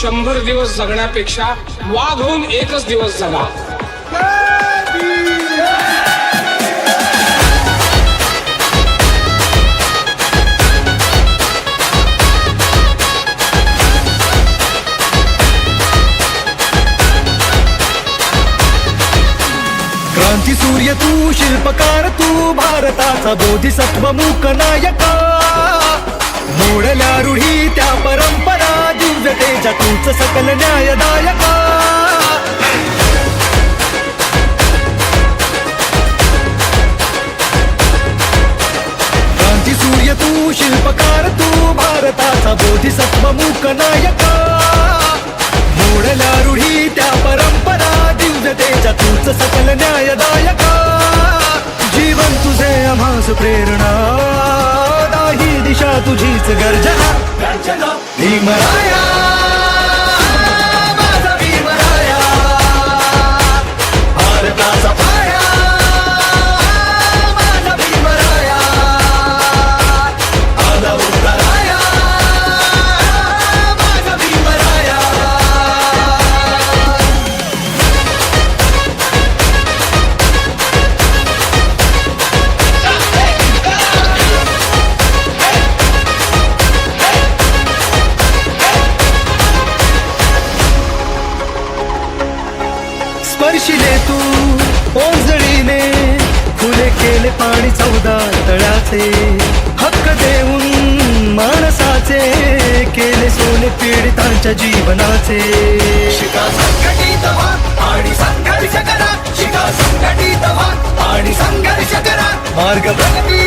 100 दिवस जगण्यापेक्षा वाघ होऊन एकच दिवस जगा. क्रांती सूर्य तू, शिल्पकार तू, भारताचा बोधिसत्व मूक नायका. मोडल्या रूढी त्या परंपरा, दिव्यतेच्या तूच सकल न्यायदायका. क्रांती सूर्य तू, शिल्पकार तू, भारताचा बोधिसत्व मूक नायका. मोडल्या रूढी त्या परंपरा, दिव्यतेच्या तूच सकल न्यायदायका. जीवन तुझे आम्हास प्रेरणा, दाही दिशा तुझीच गर्जना. भीमराया, माझा भीमराया, भारताचा पाया, माझा भीमराया, आला उत्तराया, माझा भीमराया. स्पर्शिले तू ओंजळीने, फुले केले पाणी 14 तळ्याचे. हक्क देऊन माणसाचे, केले सोने पीडितांच्या जीवनाचे. शिका संघटित व्हा आणि संघर्ष करा, शिका संघटित व्हा आणि संघर्ष करा. मार्ग प्रगती